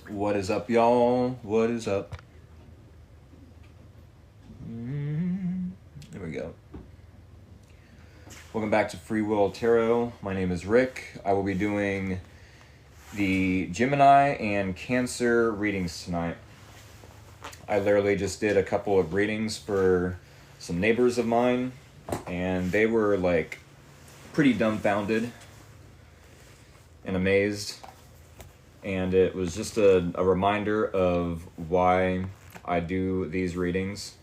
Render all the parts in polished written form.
What is up, y'all? What is up? There we go. Welcome back to Free Will Tarot. My name is Rick. I will be doing the Gemini and Cancer readings tonight. I literally just did a couple of readings for some neighbors of mine, and they were like pretty dumbfounded and amazed. And it was just a reminder of why I do these readings.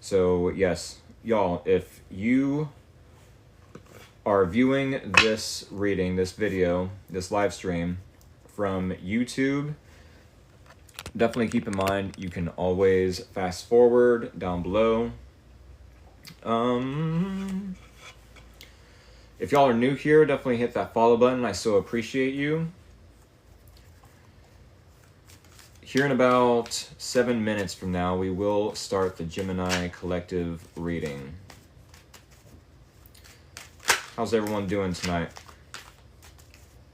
So yes, y'all, if you are viewing this reading, this video, this live stream from YouTube, definitely keep in mind you can always fast forward down below. If y'all are new here, definitely hit that follow button. I so appreciate you. Here in about 7 minutes from now, we will start the Gemini collective reading. How's everyone doing tonight?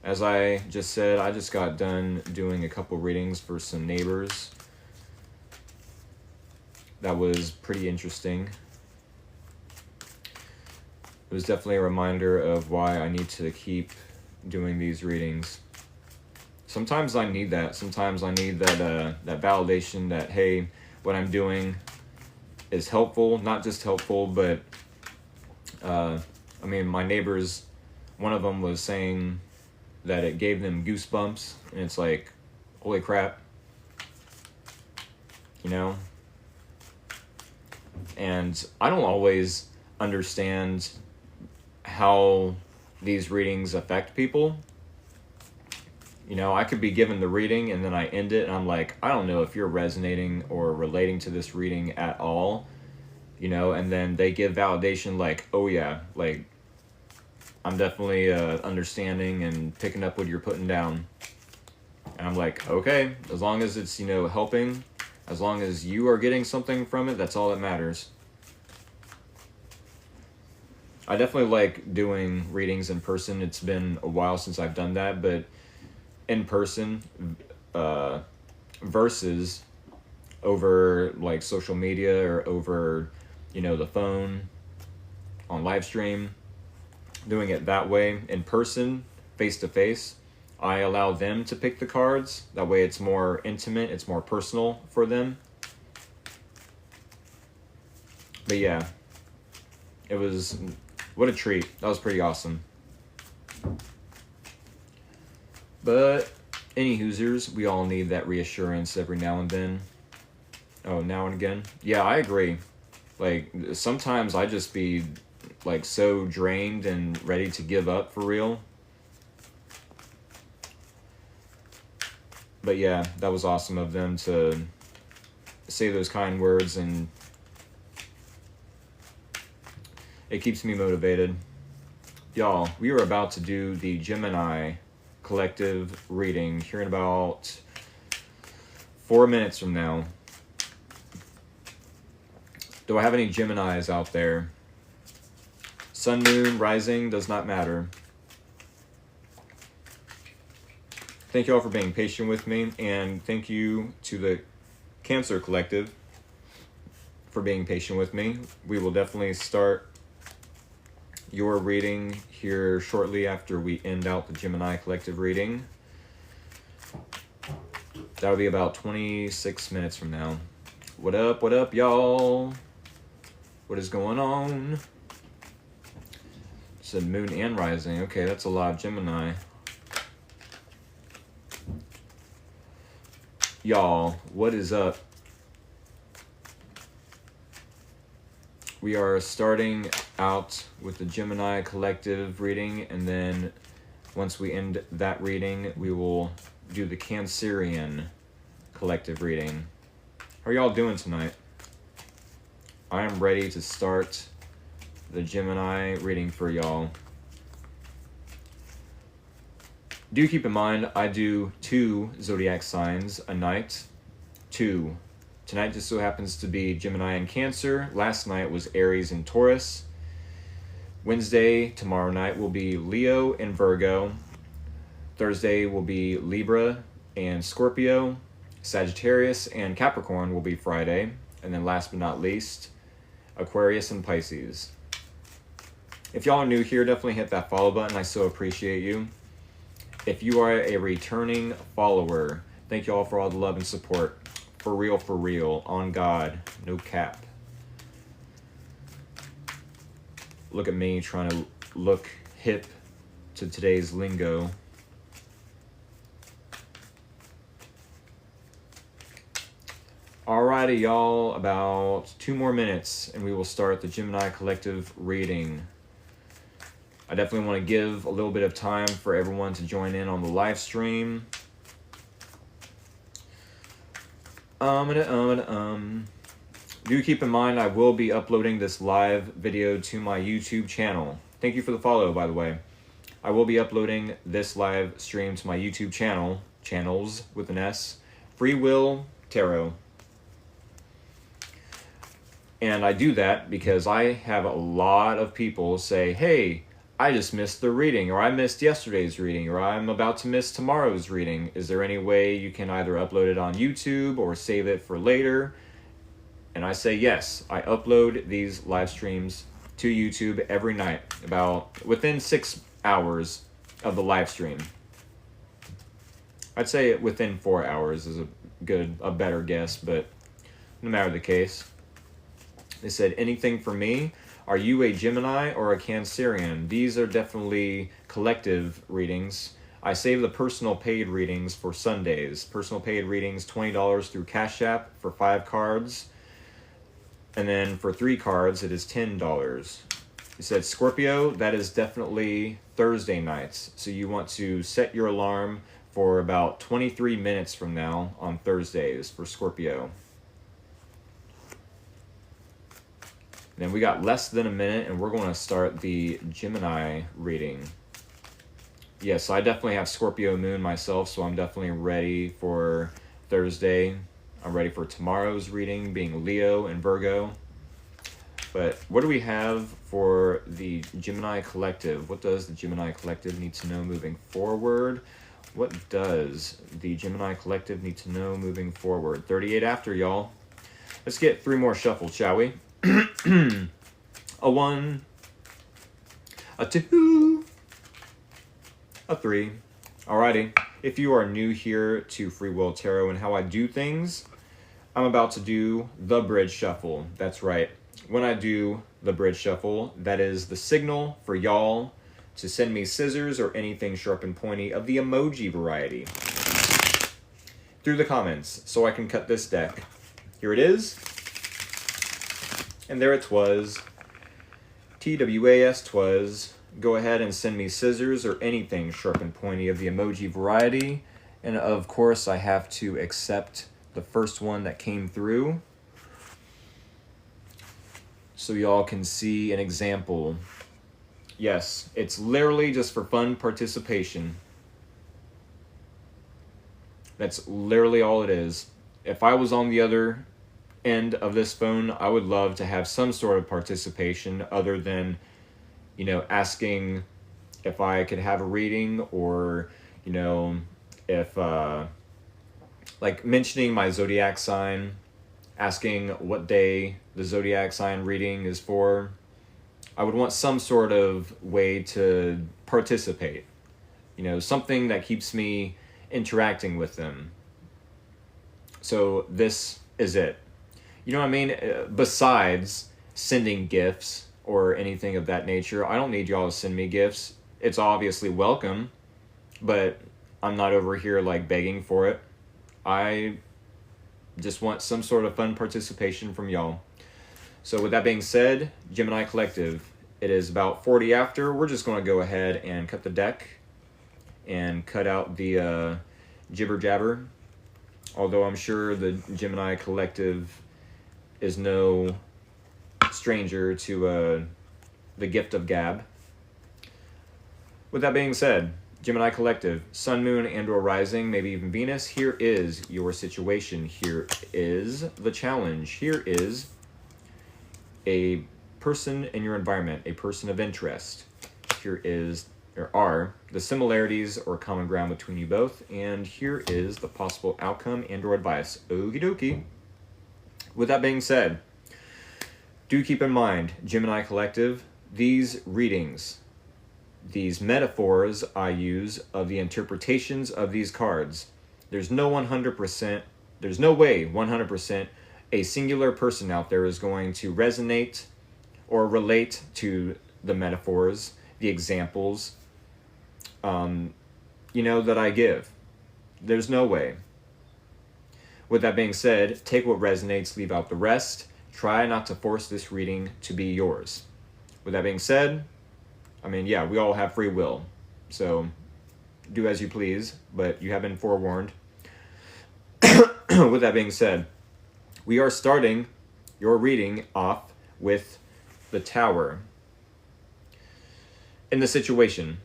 As I just said, I just got done doing a couple readings for some neighbors. That was pretty interesting. It was definitely a reminder of why I need to keep doing these readings. Sometimes I need that. Sometimes I need that validation that, hey, what I'm doing is helpful. Not just helpful, but I mean, my neighbors, one of them was saying that it gave them goosebumps, and it's like, holy crap, you know? And I don't always understand how these readings affect people. You know, I could be given the reading and then I end it and I'm like, I don't know if you're resonating or relating to this reading at all, you know, and then they give validation like, oh yeah, like I'm definitely understanding and picking up what you're putting down. And I'm like, okay, as long as it's, you know, helping, as long as you are getting something from it, that's all that matters. I definitely like doing readings in person. It's been a while since I've done that, but in person versus over like social media or over, you know, the phone on live stream, doing it that way in person, face to face, I allow them to pick the cards. That way it's more intimate, it's more personal for them. But yeah, it was, what a treat. That was pretty awesome. But any Hoosers, we all need that reassurance every now and then. Oh, now and again. Yeah, I agree. Like, sometimes I just be like so drained and ready to give up for real. But yeah, that was awesome of them to say those kind words, and it keeps me motivated. Y'all, we are about to do the Gemini collective reading here in about 4 minutes from now. Do I have any Geminis out there? Sun, moon, rising, does not matter. Thank you all for being patient with me, and thank you to the Cancer collective for being patient with me. We will definitely start your reading here shortly after we end out the Gemini collective reading. That'll be about 26 minutes from now. What up, y'all? What is going on? Said moon and rising. Okay, that's a lot of Gemini. Y'all, what is up? We are starting out with the Gemini collective reading, and then once we end that reading, we will do the Cancerian collective reading. How are y'all doing tonight? I am ready to start the Gemini reading for y'all. Do keep in mind, I do 2 zodiac signs a night. 2. Tonight just so happens to be Gemini and Cancer. Last night was Aries and Taurus. Wednesday, tomorrow night, will be Leo and Virgo. Thursday will be Libra and Scorpio. Sagittarius and Capricorn will be Friday. And then last but not least, Aquarius and Pisces. If y'all are new here, definitely hit that follow button. I so appreciate you. If you are a returning follower, thank you all for all the love and support. For real, on God, no cap. Look at me trying to look hip to today's lingo. Alrighty, y'all, about 2 more minutes and we will start the Gemini Collective reading. I definitely want to give a little bit of time for everyone to join in on the live stream. Do keep in mind I will be uploading this live video to my YouTube channel. Thank you for the follow, by the way. I will be uploading this live stream to my YouTube channels with an S, Free Will Tarot. And I do that because I have a lot of people say, hey, I just missed the reading, or I missed yesterday's reading, or I'm about to miss tomorrow's reading. Is there any way you can either upload it on YouTube or save it for later? And I say yes. I upload these live streams to YouTube every night, about within 6 hours of the live stream. I'd say within 4 hours is a better guess, but no matter the case. They said, anything for me? Are you a Gemini or a Cancerian? These are definitely collective readings. I save the personal paid readings for Sundays. Personal paid readings, $20 through Cash App for 5 cards. And then for 3 cards, it is $10. He said, Scorpio, that is definitely Thursday nights. So you want to set your alarm for about 23 minutes from now on Thursdays for Scorpio. Then we got less than a minute, and we're going to start the Gemini reading. Yes, I definitely have Scorpio moon myself, so I'm definitely ready for Thursday. I'm ready for tomorrow's reading, being Leo and Virgo. But what do we have for the Gemini Collective? What does the Gemini Collective need to know moving forward? What does the Gemini Collective need to know moving forward? 38 after, y'all. Let's get 3 more shuffled, shall we? A 1, a 2, a 3. Alrighty, if you are new here to Free Will Tarot and how I do things, I'm about to do the bridge shuffle. That's right. When I do the bridge shuffle, that is the signal for y'all to send me scissors or anything sharp and pointy of the emoji variety through the comments so I can cut this deck. Here it is. And there it was. TWAS twas. Go ahead and send me scissors or anything sharp and pointy of the emoji variety. And of course, I have to accept the first one that came through, so y'all can see an example. Yes, it's literally just for fun participation. That's literally all it is. If I was on the other end of this phone, I would love to have some sort of participation other than, asking if I could have a reading, or, if, like mentioning my zodiac sign, asking what day the zodiac sign reading is for. I would want some sort of way to participate. Something that keeps me interacting with them. So this is it. You know what I mean? Besides sending gifts or anything of that nature, I don't need y'all to send me gifts. It's obviously welcome, but I'm not over here like begging for it. I just want some sort of fun participation from y'all. So with that being said, Gemini Collective, it is about 40 after. We're just going to go ahead and cut the deck and cut out the jibber jabber. Although I'm sure the Gemini Collective is no stranger to the gift of gab. With that being said, Gemini Collective, Sun, Moon, and or Rising, maybe even Venus, here is your situation. Here is the challenge. Here is a person in your environment, a person of interest. Here is the similarities or common ground between you both, and here is the possible outcome and or advice. Okie dokie. With that being said, do keep in mind, Gemini Collective, these readings, these metaphors I use of the interpretations of these cards, there's no way 100% a singular person out there is going to resonate or relate to the metaphors, the examples, that I give. There's no way. With that being said, take what resonates, leave out the rest. Try not to force this reading to be yours. With that being said, we all have free will. So do as you please, but you have been forewarned. With that being said, we are starting your reading off with the Tower. In the situation,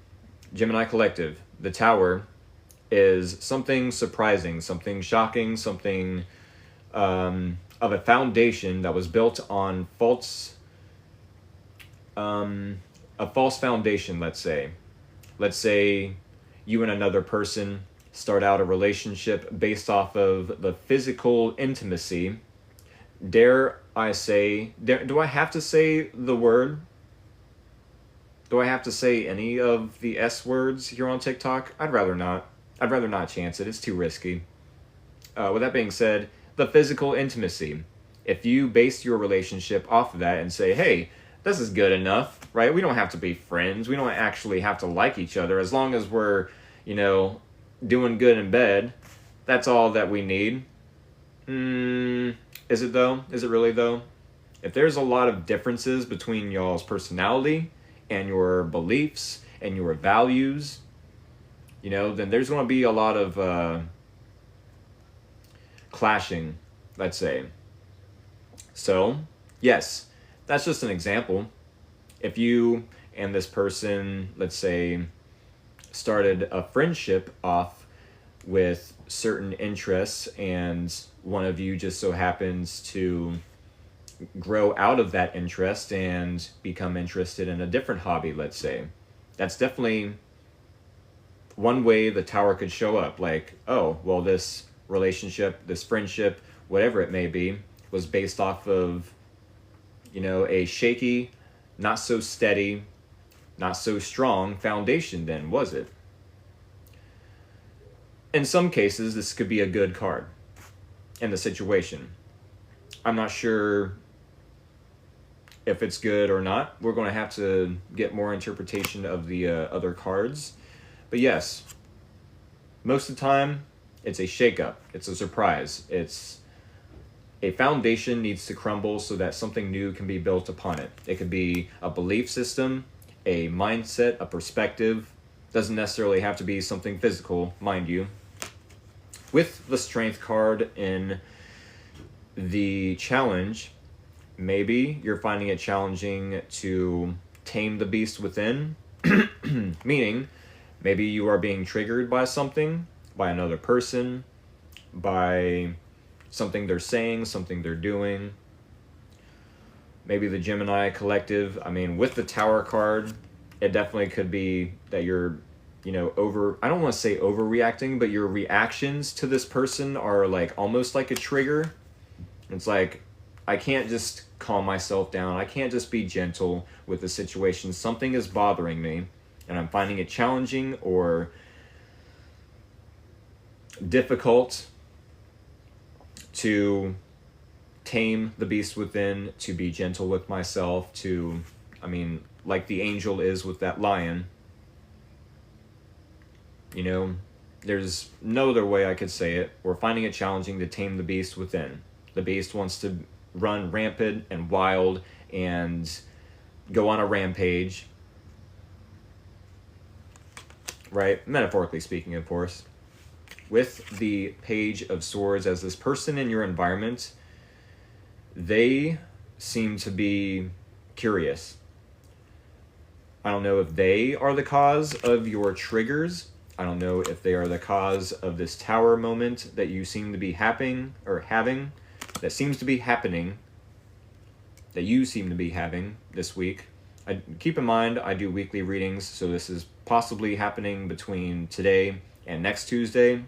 Gemini Collective, the Tower is something surprising, something shocking, something of a foundation that was built on a false foundation, let's say. Let's say you and another person start out a relationship based off of the physical intimacy. Do I have to say the word? Do I have to say any of the S words here on TikTok? I'd rather not. I'd rather not chance it. It's too risky. With that being said, the physical intimacy. If you base your relationship off of that and say, hey, this is good enough, right? We don't have to be friends. We don't actually have to like each other. As long as we're, doing good in bed, that's all that we need. Is it though? Is it really though? If there's a lot of differences between y'all's personality and your beliefs and your values, then there's going to be a lot of clashing, let's say. So, yes, that's just an example. If you and this person, let's say, started a friendship off with certain interests and one of you just so happens to grow out of that interest and become interested in a different hobby, let's say, that's definitely one way the Tower could show up. Like, oh, well, this relationship, this friendship, whatever it may be, was based off of, a shaky, not so steady, not so strong foundation then, was it? In some cases, this could be a good card in the situation. I'm not sure if it's good or not. We're going to have to get more interpretation of the other cards. But yes, most of the time, it's a shakeup. It's a surprise. It's a foundation needs to crumble so that something new can be built upon it. It could be a belief system, a mindset, a perspective. Doesn't necessarily have to be something physical, mind you. With the Strength card in the challenge, maybe you're finding it challenging to tame the beast within, meaning maybe you are being triggered by something, by another person, by something they're saying, something they're doing. Maybe the Gemini Collective, with the Tower card, it definitely could be that you're, I don't want to say overreacting, but your reactions to this person are like almost like a trigger. It's like, I can't just calm myself down. I can't just be gentle with the situation. Something is bothering me, and I'm finding it challenging or difficult to tame the beast within, to be gentle with myself, to, like the angel is with that lion. There's no other way I could say it. We're finding it challenging to tame the beast within. The beast wants to run rampant and wild and go on a rampage. Right? Metaphorically speaking, of course. With the Page of Swords, as this person in your environment, they seem to be curious. I don't know if they are the cause of your triggers. I don't know if they are the cause of this Tower moment that you seem to be having, that seems to be happening, that you seem to be having this week. keep in mind, I do weekly readings, so this is possibly happening between today and next Tuesday.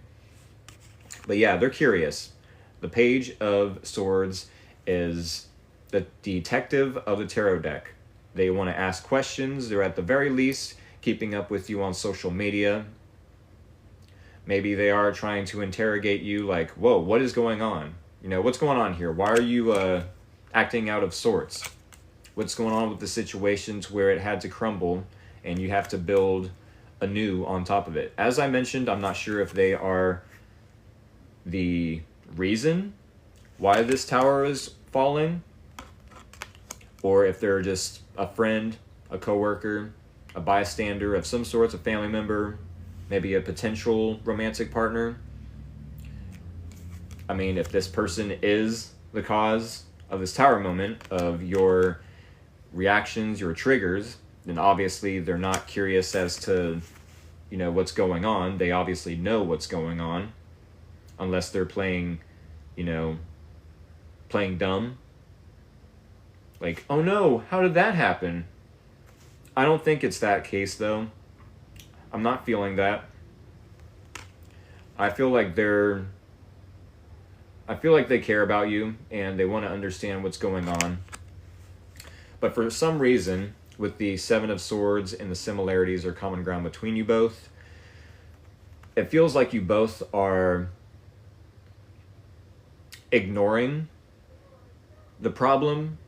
But yeah, they're curious. The Page of Swords is the detective of the tarot deck. They want to ask questions. They're at the very least keeping up with you on social media. Maybe they are trying to interrogate you like, whoa, what is going on? You know, what's going on here? Why are you acting out of sorts? What's going on with the situation to where it had to crumble and you have to build anew on top of it? As I mentioned, I'm not sure if they are the reason why this tower is falling, or if they're just a friend, a coworker, a bystander of some sorts, a family member, maybe a potential romantic partner. I mean, if this person is the cause of this tower moment, of your reactions, your triggers, then obviously they're not curious as to, you know, what's going on. They obviously know what's going on, unless they're playing, you know, playing dumb. Like, oh no, how did that happen? I don't think it's that case, though. I'm not feeling that. I feel like they care about you and they want to understand what's going on. But for some reason, with the Seven of Swords and the similarities or common ground between you both, it feels like you both are ignoring the problem.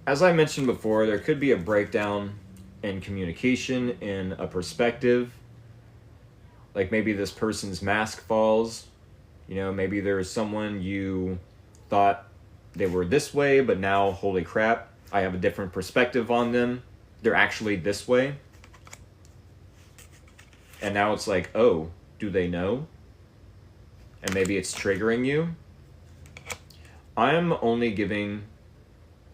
As I mentioned before, there could be a breakdown in communication, in a perspective. Like maybe this person's mask falls. You know, maybe there's someone you thought they were this way, but now, holy crap, I have a different perspective on them. They're actually this way. And now it's like, oh, do they know? And maybe it's triggering you. I'm only giving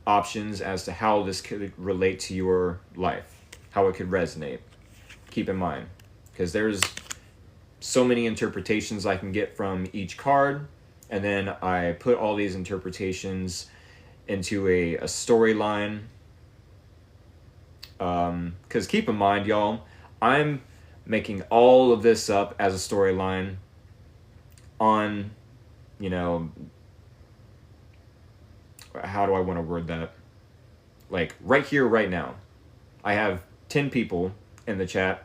options as to how this could relate to your life, how it could resonate. Keep in mind, because there's so many interpretations I can get from each card, and then I put all these interpretations into a storyline. Because keep in mind, y'all, I'm making all of this up as a storyline on, you know, how do I want to word that? Like right here, right now. I have 10 people in the chat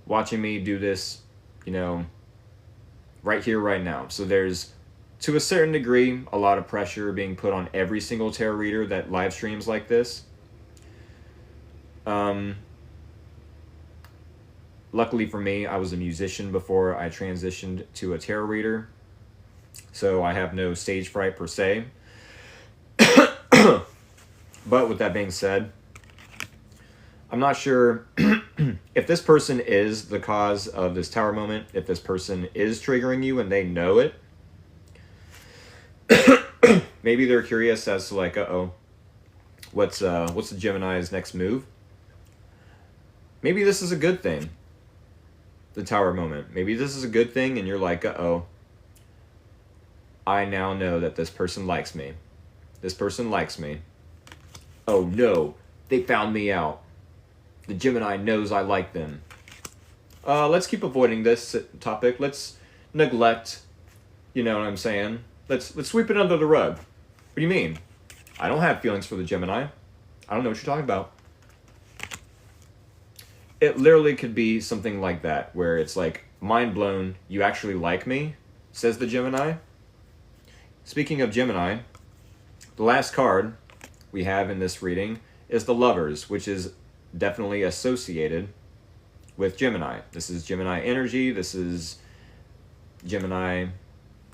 watching me do this, you know, right here, right now. So there's, to a certain degree, a lot of pressure being put on every single tarot reader that live streams like this. Luckily for me, I was a musician before I transitioned to a tarot reader, so I have no stage fright per se. But with that being said, I'm not sure if this person is the cause of this tower moment, if this person is triggering you and they know it. Maybe they're curious as to like, what's the Gemini's next move? Maybe this is a good thing. The tower moment. Maybe this is a good thing and you're like, I now know that this person likes me. This person likes me. Oh no, they found me out. The Gemini knows I like them. Let's keep avoiding this topic. Let's neglect, you know what I'm saying? Let's sweep it under the rug. What do you mean? I don't have feelings for the Gemini. I don't know what you're talking about. It literally could be something like that, where it's like, mind blown, you actually like me, says the Gemini. Speaking of Gemini, the last card we have in this reading is the Lovers, which is definitely associated with Gemini. This is Gemini energy. This is Gemini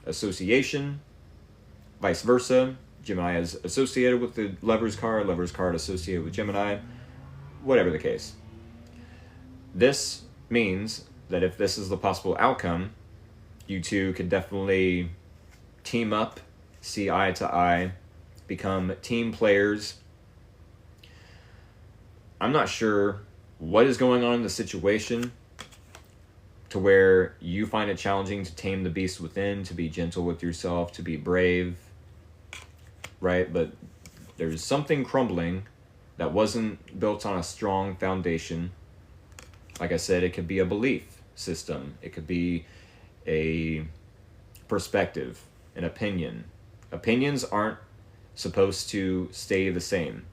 association, vice versa. Gemini is associated with the Lovers card associated with Gemini, whatever the case. This means that if this is the possible outcome, you two could definitely team up, see eye to eye, become team players. I'm not sure what is going on in the situation to where you find it challenging to tame the beast within, to be gentle with yourself, to be brave, right? But There's something crumbling that wasn't built on a strong foundation. Like I said, it could be a belief system. It could be a perspective, an opinion. Opinions aren't supposed to stay the same.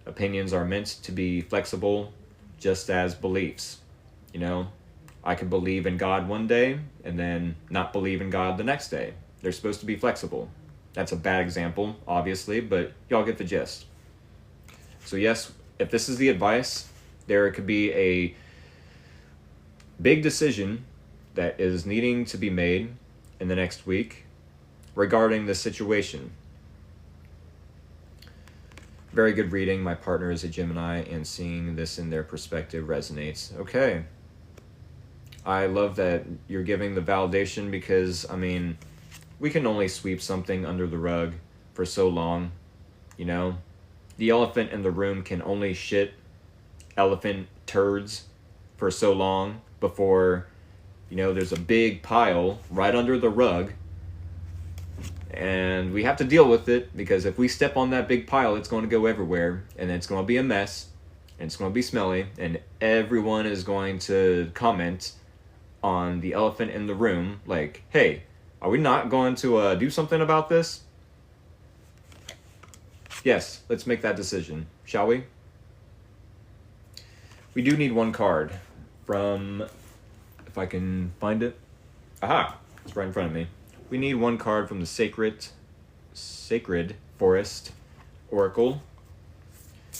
Opinions are meant to be flexible, just as beliefs. You know, I could believe in God one day and then not believe in God the next day. They're supposed to be flexible. That's a bad example, obviously, but y'all get the gist. So yes, if this is the advice, there could be a big decision that is needing to be made in the next week regarding the situation. Very good reading. My partner is a Gemini, and seeing this in their perspective resonates. Okay. I love that you're giving the validation because, I mean, we can only sweep something under the rug for so long, you know? The elephant in the room can only shit elephant turds for so long before, you know, there's a big pile right under the rug. And we have to deal with it because if we step on that big pile, it's going to go everywhere. And it's going to be a mess. And it's going to be smelly. And everyone is going to comment on the elephant in the room. Like, hey, are we not going to do something about this? Yes, let's make that decision, shall we? We do need one card from, if I can find it. Aha, it's right in front of me. We need one card from the Sacred Forest Oracle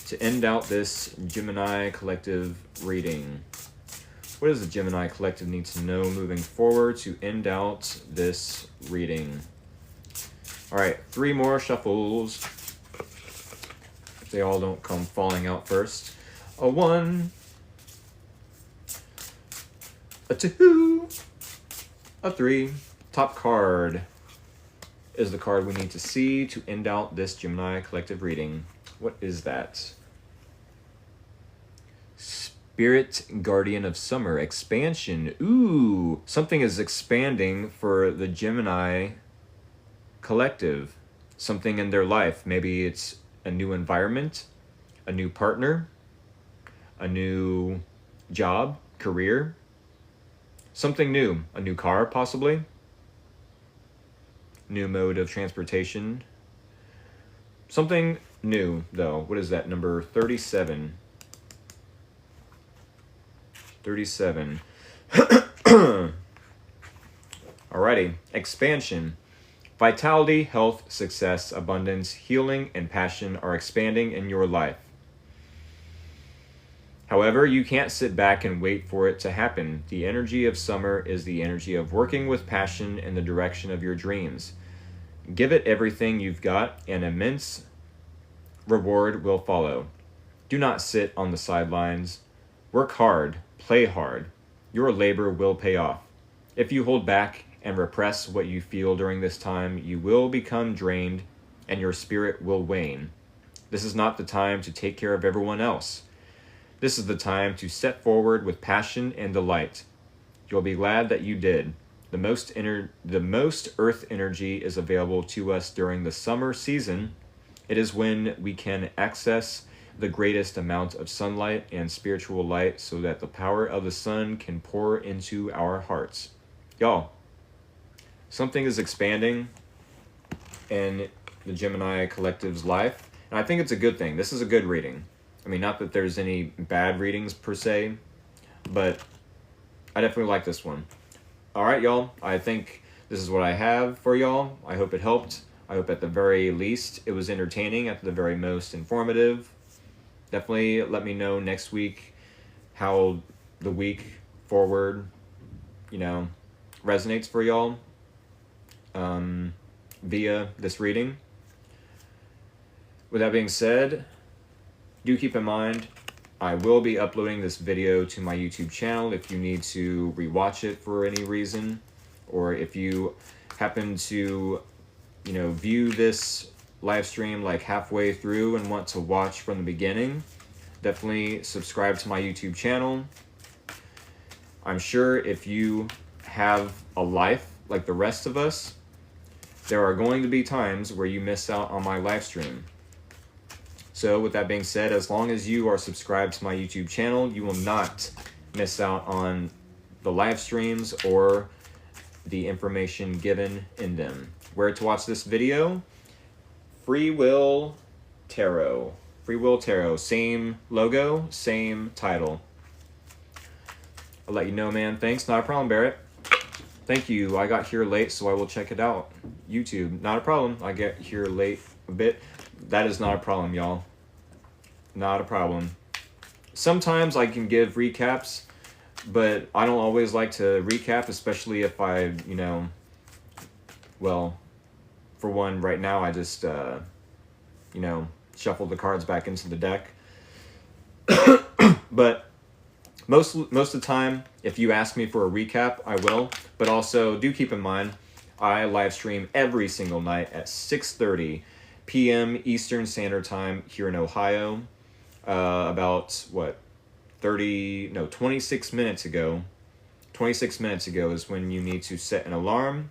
to end out this Gemini Collective reading. What does the Gemini Collective need to know moving forward to end out this reading? All right, 3 more shuffles. If they all don't come falling out first. A 1, a 2, a 3. Top card is the card we need to see to end out this Gemini Collective reading. What is that? Spirit Guardian of Summer expansion. Ooh, something is expanding for the Gemini Collective. Something in their life. Maybe it's a new environment, a new partner, a new job, career. Something new. A new car, possibly. New mode of transportation. Something new, though. What is that? Number 37. 37. Alrighty. Expansion. Vitality, health, success, abundance, healing, and passion are expanding in your life. However, you can't sit back and wait for it to happen. The energy of summer is the energy of working with passion in the direction of your dreams. Give it everything you've got, and immense reward will follow. Do not sit on the sidelines. Work hard. Play hard. Your labor will pay off. If you hold back and repress what you feel during this time, you will become drained and your spirit will wane. This is not the time to take care of everyone else. This is the time to step forward with passion and delight. You'll be glad that you did. The most earth energy is available to us during the summer season. It is when we can access the greatest amount of sunlight and spiritual light so that the power of the sun can pour into our hearts. Y'all, something is expanding in the Gemini Collective's life, and I think it's a good thing. This is a good reading. I mean, not that there's any bad readings per se, but I definitely like this one. All right, y'all. I think this is what I have for y'all. I hope it helped. I hope at the very least it was entertaining, at the very most informative. Definitely let me know next week how the week forward, resonates for y'all via this reading. With that being said, do keep in mind, I will be uploading this video to my YouTube channel if you need to rewatch it for any reason, or if you happen to, view this live stream like halfway through and want to watch from the beginning, definitely subscribe to my YouTube channel. I'm sure if you have a life like the rest of us, there are going to be times where you miss out on my live stream. So with that being said, as long as you are subscribed to my YouTube channel, you will not miss out on the live streams or the information given in them. Where to watch this video? Free Will Tarot. Free Will Tarot. Same logo, same title. I'll let you know, man. Thanks. Not a problem, Barrett. Thank you. I got here late, so I will check it out. YouTube. Not a problem. I get here late a bit. That is not a problem, y'all. Not a problem. Sometimes I can give recaps, but I don't always like to recap, especially if I, you know, well, for one, right now I just, you know, shuffled the cards back into the deck. But most of the time, if you ask me for a recap, I will. But also, do keep in mind, I live stream every single night at 6:30 p.m. Eastern Standard Time here in Ohio. About, 26 minutes ago. 26 minutes ago is when you need to set an alarm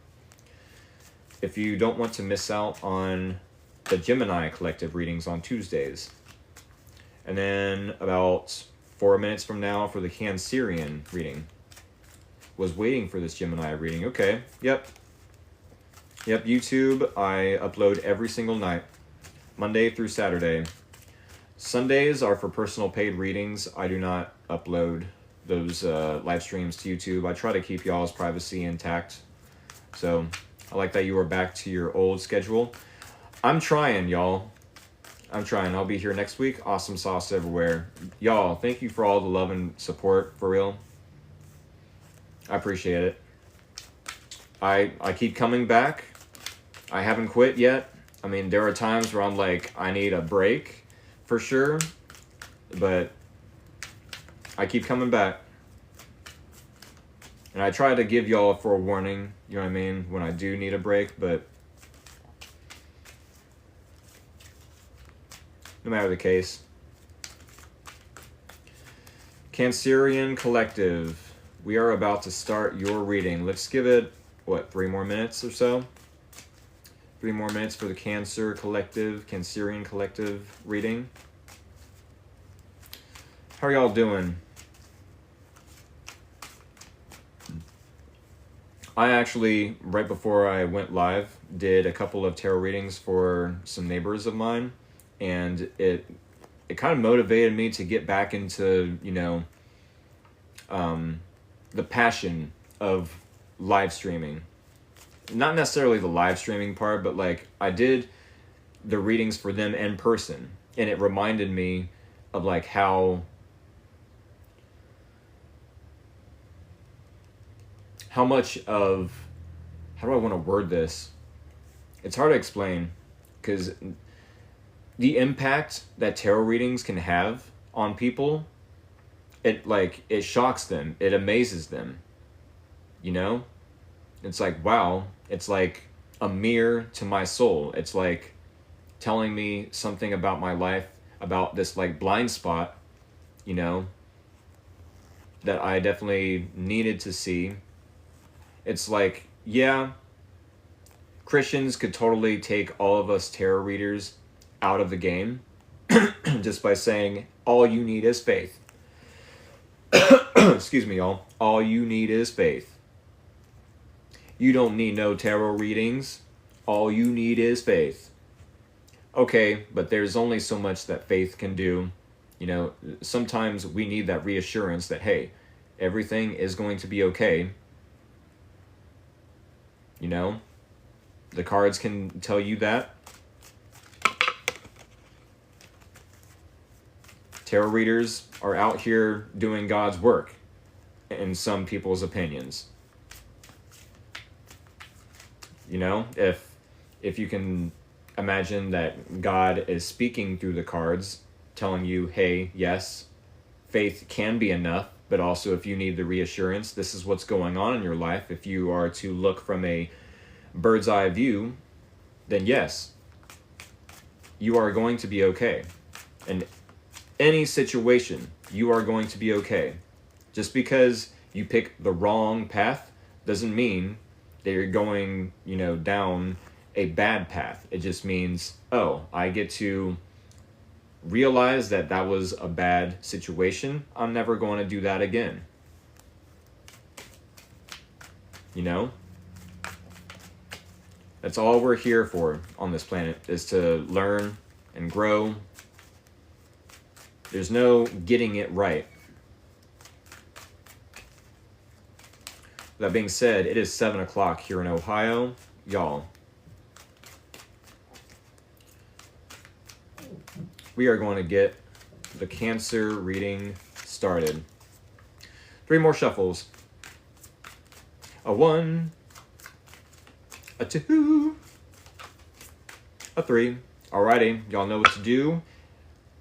if you don't want to miss out on the Gemini collective readings on Tuesdays. And then about 4 minutes from now for the Cancerian reading. Was waiting for this Gemini reading. Okay, yep, YouTube, I upload every single night, Monday through Saturday. Sundays are for personal paid readings. I do not upload those live streams to YouTube. I try to keep y'all's privacy intact. So I like that you are back to your old schedule. I'm trying, y'all. I'm trying. I'll be here next week. Awesome sauce everywhere. Y'all, thank you for all the love and support, for real. I appreciate it. I keep coming back. I haven't quit yet. I mean, there are times where I'm like, I need a break, for sure. But I keep coming back. And I try to give y'all a forewarning, you know what I mean, when I do need a break, but no matter the case. Cancerian Collective. We are about to start your reading. Let's give it, 3 more minutes or so? 3 more minutes for the Cancerian Collective reading. How are y'all doing? I actually, right before I went live, did a couple of tarot readings for some neighbors of mine. And it kind of motivated me to get back into, you know, the passion of live streaming. Not necessarily the live streaming part, but like I did the readings for them in person. And it reminded me of like how much of, how do I want to word this? It's hard to explain because the impact that tarot readings can have on people, it shocks them, it amazes them, you know? It's like, wow, it's like a mirror to my soul. It's like telling me something about my life, about this like blind spot, you know, that I definitely needed to see. It's like, yeah, Christians could totally take all of us tarot readers out of the game just by saying all you need is faith. Excuse me, y'all. All you need is faith. You don't need no tarot readings. All you need is faith. Okay, but there's only so much that faith can do. You know, sometimes we need that reassurance that, hey, everything is going to be okay. You know, the cards can tell you that. Tarot readers are out here doing God's work, in some people's opinions. You know, if you can imagine that God is speaking through the cards, telling you, hey, yes, faith can be enough, but also if you need the reassurance, this is what's going on in your life. If you are to look from a bird's eye view, then yes, you are going to be okay. In any situation, you are going to be okay. Just because you pick the wrong path doesn't mean that you're going, you know, down a bad path. It just means, oh, I get to realize that that was a bad situation. I'm never going to do that again. You know? That's all we're here for on this planet, is to learn and grow. There's no getting it right. That being said, it is 7 o'clock here in Ohio. Y'all, we are going to get the Cancer reading started. 3 more shuffles. A 1, a 2, a 3. Alrighty, y'all know what to do.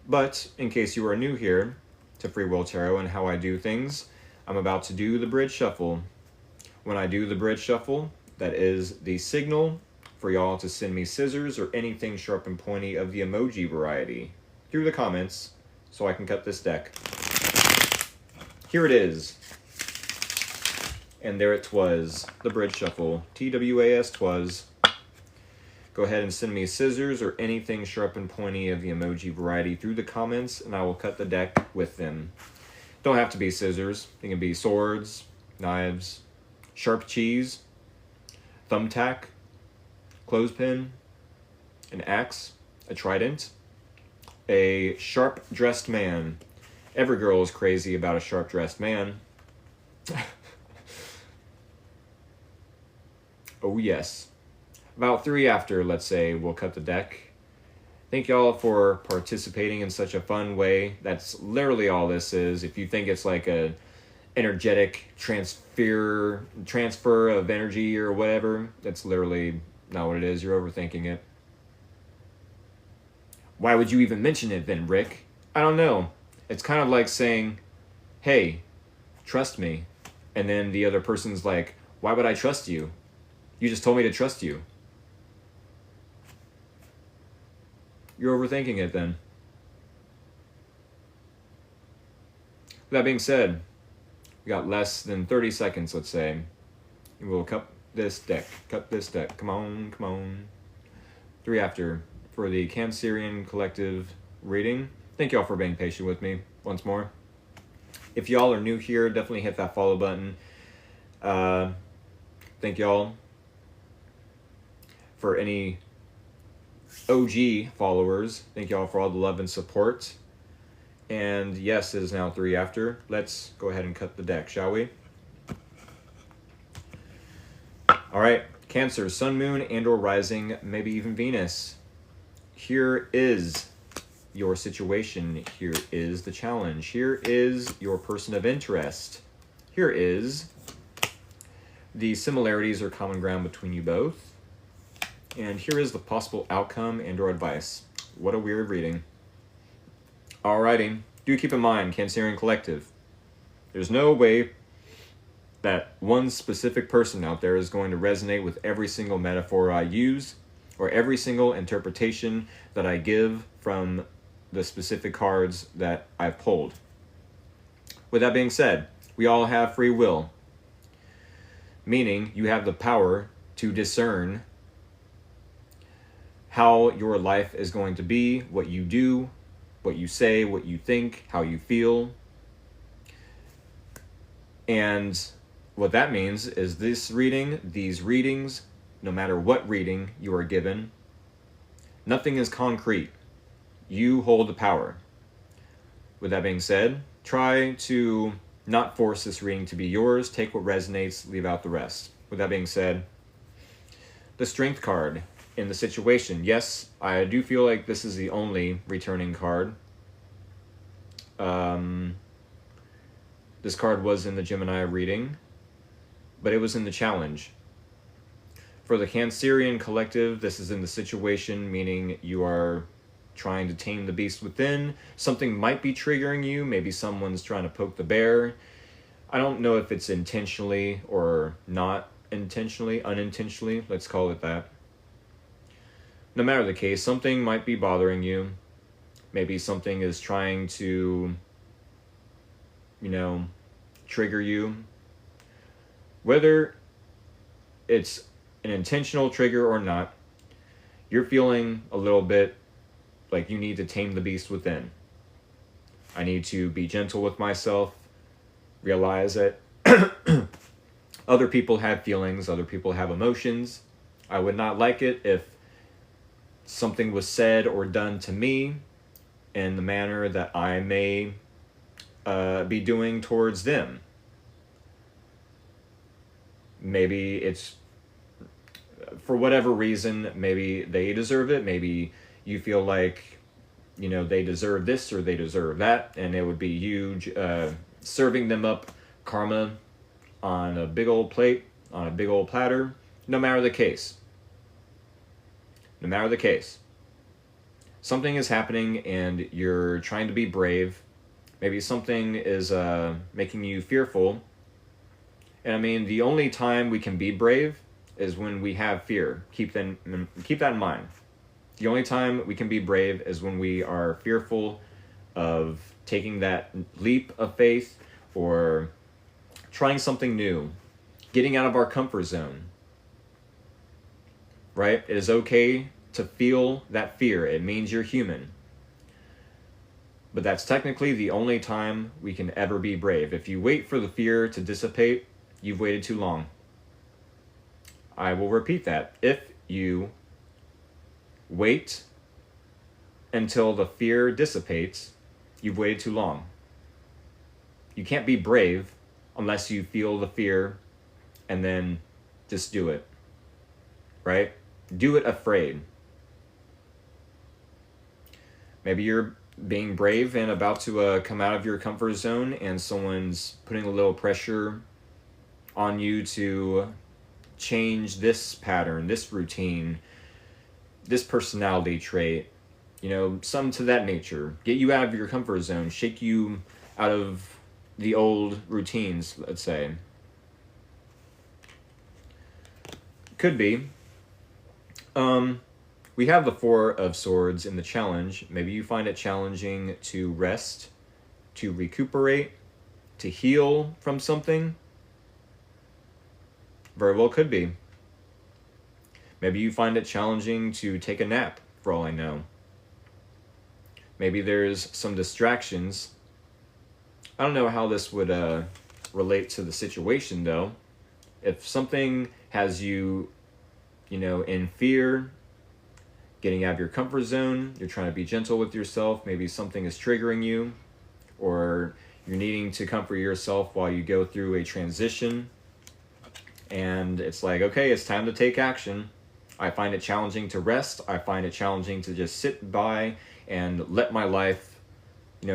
But in case you are new here to Free Will Tarot and how I do things, I'm about to do the bridge shuffle. When I do the bridge shuffle, that is the signal for y'all to send me scissors or anything sharp and pointy of the emoji variety through the comments so I can cut this deck. Here it is. And there it was, the bridge shuffle. TWAS twas. Go ahead and send me scissors or anything sharp and pointy of the emoji variety through the comments, and I will cut the deck with them. Don't have to be scissors. They can be swords, knives, sharp cheese, thumbtack, clothespin, an axe, a trident, a sharp-dressed man. Every girl is crazy about a sharp-dressed man. Oh yes. About 3 after, let's say, we'll cut the deck. Thank y'all for participating in such a fun way. That's literally all this is. If you think it's like a energetic transfer of energy or whatever, that's literally not what it is. You're overthinking it. Why would you even mention it then, Rick? I don't know. It's kind of like saying, hey, trust me. And then the other person's like, why would I trust you? You just told me to trust you. You're overthinking it then. With that being said, we got less than 30 seconds, let's say. And we'll cut this deck. Cut this deck. Come on, come on. 3 after for the Cancerian Collective reading. Thank y'all for being patient with me once more. If y'all are new here, definitely hit that follow button. Thank y'all. For any OG followers, thank y'all for all the love and support. And yes, it is now 3 after. Let's go ahead and cut the deck, shall we? All right, Cancer, Sun, Moon, and or Rising, maybe even Venus. Here is your situation. Here is the challenge. Here is your person of interest. Here is the similarities or common ground between you both. And here is the possible outcome and or advice. What a weird reading. Alrighty. Do keep in mind, Cancerian Collective, there's no way that one specific person out there is going to resonate with every single metaphor I use or every single interpretation that I give from the specific cards that I've pulled. With that being said, we all have free will, meaning you have the power to discern how your life is going to be, what you do, what you say, what you think, how you feel. And what that means is this reading, these readings, no matter what reading you are given, nothing is concrete. You hold the power. With that being said, try to not force this reading to be yours. Take what resonates, leave out the rest. With that being said, the Strength card in the situation. Yes, I do feel like this is the only returning card. This card was in the Gemini reading, but it was in the challenge. For the Cancerian Collective, this is in the situation, meaning you are trying to tame the beast within. Something might be triggering you. Maybe someone's trying to poke the bear. I don't know if it's intentionally or not intentionally, unintentionally, let's call it that. No matter the case, something might be bothering you. Maybe something is trying to, trigger you. Whether it's an intentional trigger or not, you're feeling a little bit Like, you need to tame the beast within. I need to be gentle with myself, realize that other people have feelings, other people have emotions. I would not like it if something was said or done to me in the manner that I may be doing towards them. Maybe it's for whatever reason, maybe they deserve it. Maybe you feel like, they deserve this or they deserve that. And it would be huge, serving them up karma on a big old plate, on a big old platter, no matter the case. No matter the case. Something is happening and you're trying to be brave. Maybe something is making you fearful. And I mean, the only time we can be brave is when we have fear. Keep that in mind. The only time we can be brave is when we are fearful of taking that leap of faith or trying something new, getting out of our comfort zone. Right? It is okay to feel that fear. It means you're human. But that's technically the only time we can ever be brave. If you wait for the fear to dissipate, you've waited too long. I will repeat that. If you wait until the fear dissipates, you've waited too long. You can't be brave unless you feel the fear and then just do it. Right? Do it afraid. Maybe you're being brave and about to come out of your comfort zone and someone's putting a little pressure on you to change this pattern, this routine, this personality trait, some to that nature. Get you out of your comfort zone, shake you out of the old routines, let's say. Could be. We have the Four of Swords in the challenge. Maybe you find it challenging to rest, to recuperate, to heal from something. Very well could be. Maybe you find it challenging to take a nap, for all I know. Maybe there's some distractions. I don't know how this would relate to the situation, though. If something has you, in fear, getting out of your comfort zone, you're trying to be gentle with yourself, maybe something is triggering you, or you're needing to comfort yourself while you go through a transition, and it's like, okay, it's time to take action. I find it challenging to rest. I find it challenging to just sit by and let my life,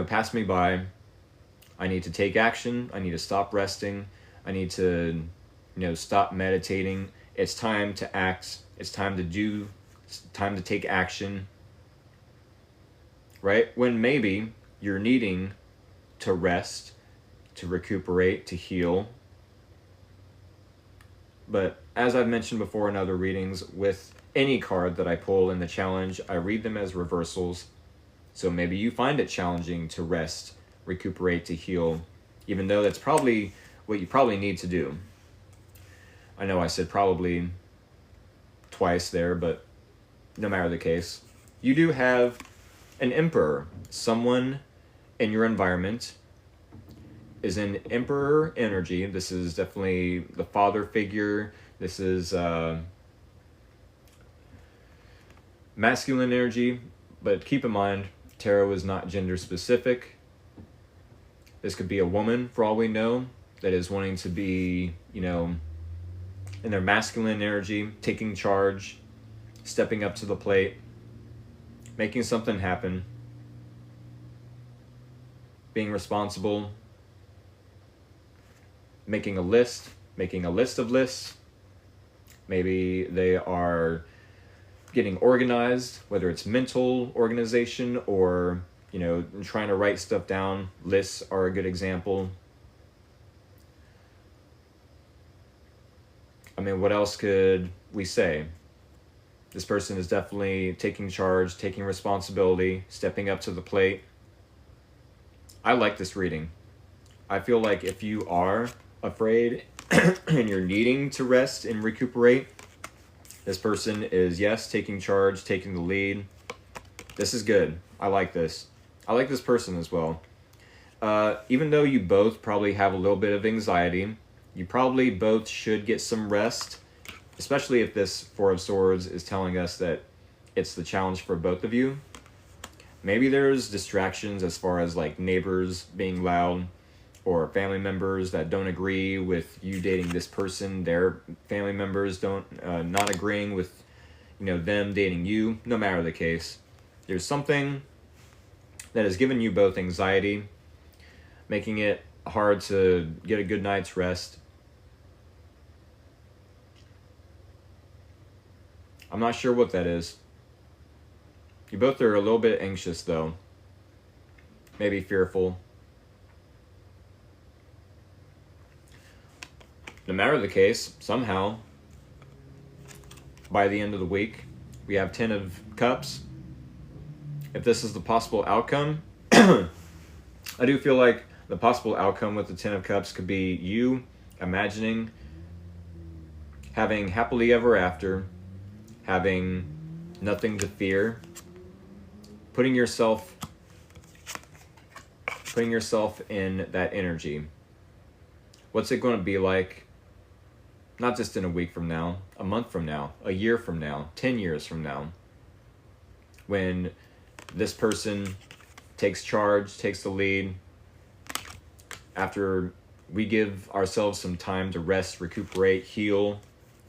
pass me by. I need to take action. I need to stop resting. I need to, stop meditating. It's time to act. It's time to do. It's time to take action. Right? When maybe you're needing to rest, to recuperate, to heal. But as I've mentioned before in other readings, with any card that I pull in the challenge, I read them as reversals. So maybe you find it challenging to rest, recuperate, to heal, even though that's probably what you probably need to do. I know I said probably twice there, but no matter the case, you do have an emperor. Someone in your environment is in emperor energy. This is definitely the father figure. This is masculine energy, but keep in mind, tarot is not gender specific. This could be a woman, for all we know, that is wanting to be, in their masculine energy, taking charge, stepping up to the plate, making something happen, being responsible, making a list of lists. Maybe they are getting organized, whether it's mental organization or, trying to write stuff down. Lists are a good example. I mean, what else could we say? This person is definitely taking charge, taking responsibility, stepping up to the plate. I like this reading. I feel like if you are afraid and you're needing to rest and recuperate, this person is, yes, taking charge, taking the lead, This is good. I like this. I like this person as well. Even though you both probably have a little bit of anxiety, you probably both should get some rest, especially if this Four of Swords is telling us that it's the challenge for both of you. Maybe there's distractions as far as like neighbors being loud, or family members that don't agree with you dating this person. Their family members not agreeing with, them dating you. No matter the case, there's something that has given you both anxiety, making it hard to get a good night's rest. I'm not sure what that is. You both are a little bit anxious though. Maybe fearful. No matter the case, somehow, by the end of the week, we have 10 of Cups. If this is the possible outcome, I do feel like the possible outcome with the 10 of Cups could be you imagining having happily ever after, having nothing to fear, putting yourself in that energy. What's it going to be like? Not just in a week from now, a month from now, a year from now, 10 years from now, when this person takes charge, takes the lead, after we give ourselves some time to rest, recuperate, heal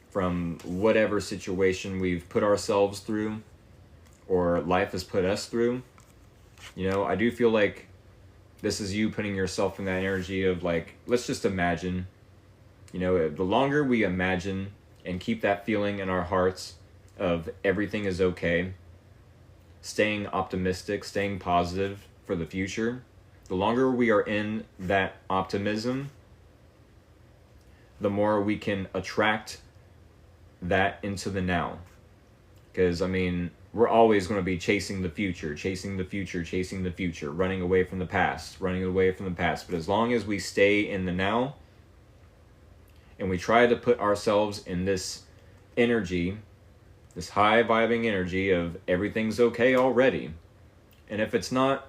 from whatever situation we've put ourselves through or life has put us through. I do feel like this is you putting yourself in that energy of like, let's just imagine. The longer we imagine and keep that feeling in our hearts of everything is okay, staying optimistic, staying positive for the future, the longer we are in that optimism, the more we can attract that into the now. Because, we're always going to be chasing the future, running away from the past. But as long as we stay in the now, and we try to put ourselves in this energy, this high vibing energy of everything's okay already. And if it's not,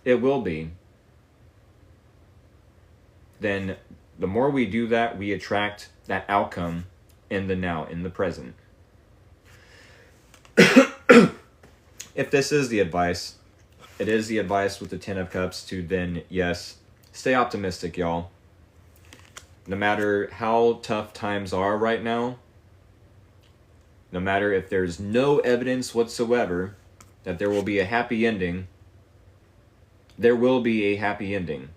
it will be. Then the more we do that, we attract that outcome in the now, in the present. If this is the advice, it is the advice with the 10 of Cups to then, yes, stay optimistic, y'all. No matter how tough times are right now, no matter if there's no evidence whatsoever that there will be a happy ending, there will be a happy ending.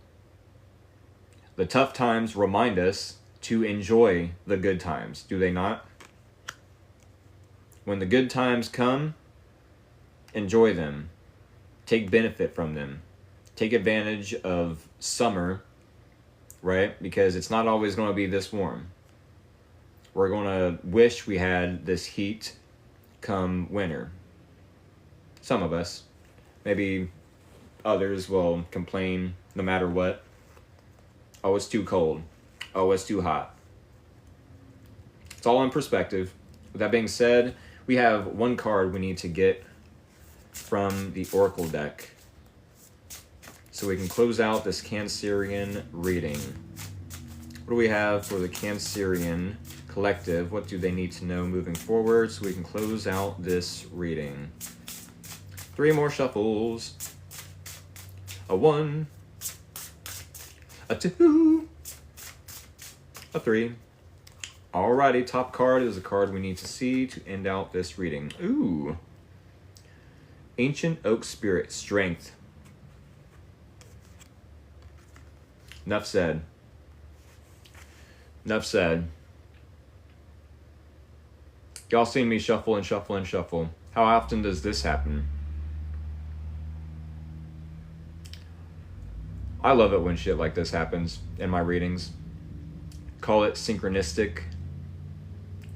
The tough times remind us to enjoy the good times, do they not? When the good times come, enjoy them. Take benefit from them. Take advantage of summer, right? Because it's not always going to be this warm. We're going to wish we had this heat come winter. Some of us. Maybe others will complain no matter what. Oh, it's too cold. Oh, it's too hot. It's all in perspective. With that being said, we have one card we need to get from the Oracle deck so we can close out this Cancerian reading. What do we have for the Cancerian collective? What do they need to know moving forward so we can close out this reading? 3 more shuffles. A 1, a 2, a 3. Alrighty, top card is a card we need to see to end out this reading. Ooh. Ancient Oak Spirit, Strength. Enough said. Enough said. Y'all seen me shuffle and shuffle and shuffle. How often does this happen? I love it when shit like this happens in my readings. Call it synchronistic.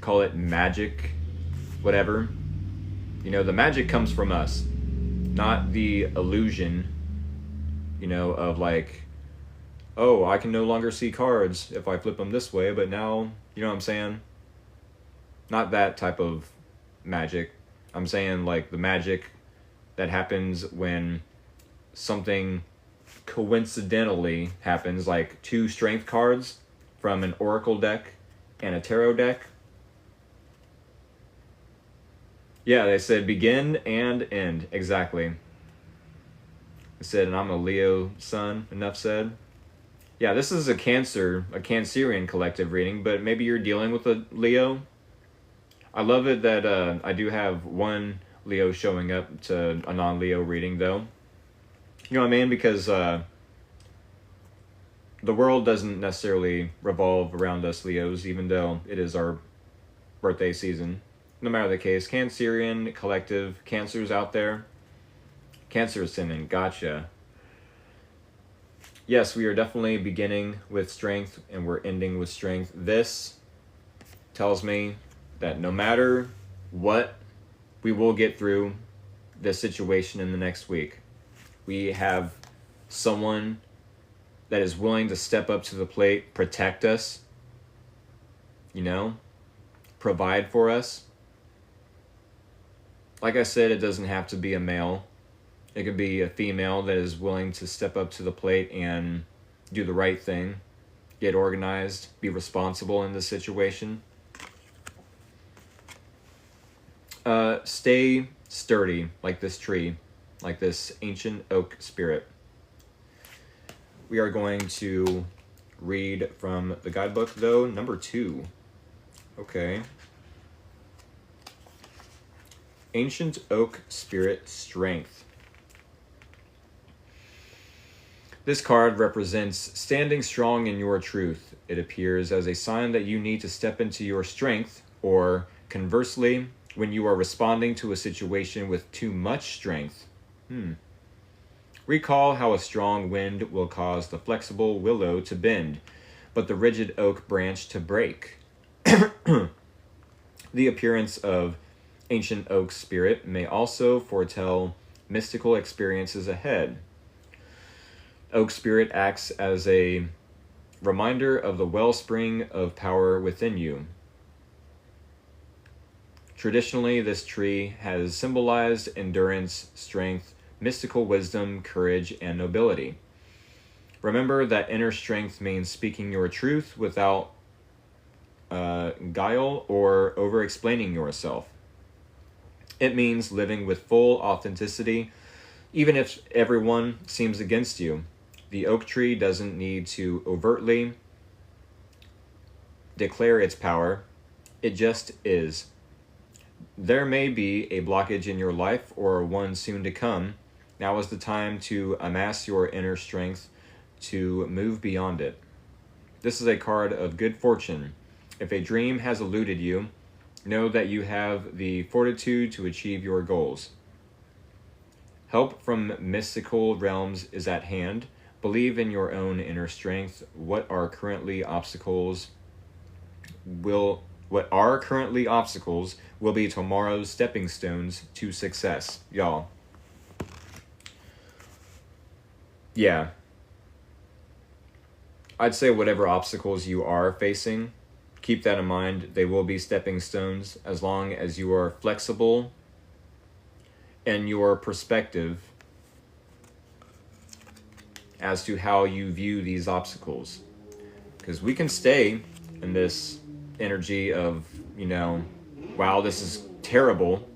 Call it magic. Whatever. The magic comes from us. Not the illusion, of like, oh, I can no longer see cards if I flip them this way, but now, you know what I'm saying? Not that type of magic. I'm saying like the magic that happens when something coincidentally happens, like 2 strength cards from an oracle deck and a tarot deck. Yeah, they said begin and end. Exactly. They said, and I'm a Leo sun, enough said. Yeah, this is a Cancerian collective reading, but maybe you're dealing with a Leo. I love it that I do have one Leo showing up to a non-Leo reading, though. You know what I mean? Because the world doesn't necessarily revolve around us Leos, even though it is our birthday season. No matter the case, Cancerian collective, Cancers out there. Cancer ascendant, gotcha. Yes, we are definitely beginning with strength and we're ending with strength. This tells me that no matter what, we will get through this situation in the next week. We have someone that is willing to step up to the plate, protect us, you know, provide for us. Like I said, it doesn't have to be a male. It could be a female that is willing to step up to the plate and do the right thing, get organized, be responsible in this situation. Stay sturdy like this tree, like this ancient oak spirit. We are going to read from the guidebook, though, number 2. Okay. Ancient oak spirit strength. This card represents standing strong in your truth. It appears as a sign that you need to step into your strength, or conversely, when you are responding to a situation with too much strength. Recall how a strong wind will cause the flexible willow to bend, but the rigid oak branch to break. The appearance of ancient oak spirit may also foretell mystical experiences ahead. Oak spirit acts as a reminder of the wellspring of power within you. Traditionally, this tree has symbolized endurance, strength, mystical wisdom, courage, and nobility. Remember that inner strength means speaking your truth without guile or over-explaining yourself. It means living with full authenticity, even if everyone seems against you. The oak tree doesn't need to overtly declare its power. It just is. There may be a blockage in your life or one soon to come. Now is the time to amass your inner strength to move beyond it. This is a card of good fortune. If a dream has eluded you, know that you have the fortitude to achieve your goals. Help from mystical realms is at hand. Believe in your own inner strength. What are currently obstacles will be tomorrow's stepping stones to success, y'all. Yeah. I'd say whatever obstacles you are facing, keep that in mind. They will be stepping stones as long as you are flexible in your perspective as to how you view these obstacles. Because we can stay in this energy of, wow, this is terrible.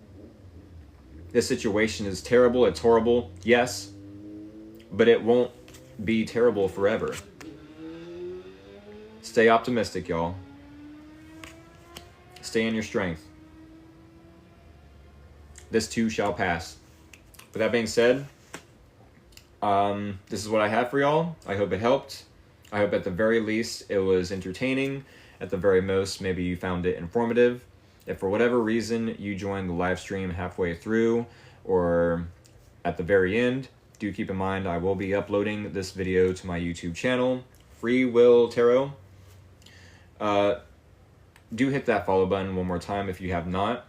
This situation is terrible. It's horrible. Yes, but it won't be terrible forever. Stay optimistic, y'all. Stay in your strength. This too shall pass. With that being said, this is what I have for y'all. I hope it helped. I hope at the very least it was entertaining. At the very most, maybe you found it informative. If for whatever reason you joined the live stream halfway through or at the very end, do keep in mind I will be uploading this video to my YouTube channel, Free Will Tarot. Do hit that follow button one more time if you have not.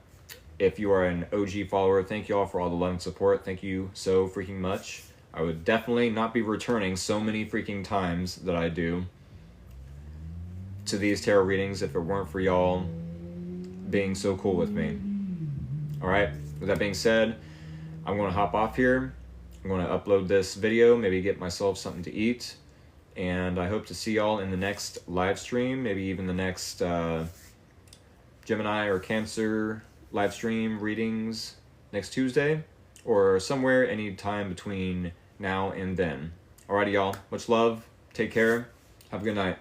If you are an OG follower, thank you all for all the love and support. Thank you so freaking much. I would definitely not be returning so many freaking times that I do to these tarot readings if it weren't for y'all being so cool with me. Alright, with that being said, I'm going to hop off here. I'm going to upload this video, maybe get myself something to eat. And I hope to see y'all in the next live stream, maybe even the next Gemini or Cancer live stream readings next Tuesday, or somewhere anytime between now and then. Alrighty, y'all. Much love. Take care. Have a good night.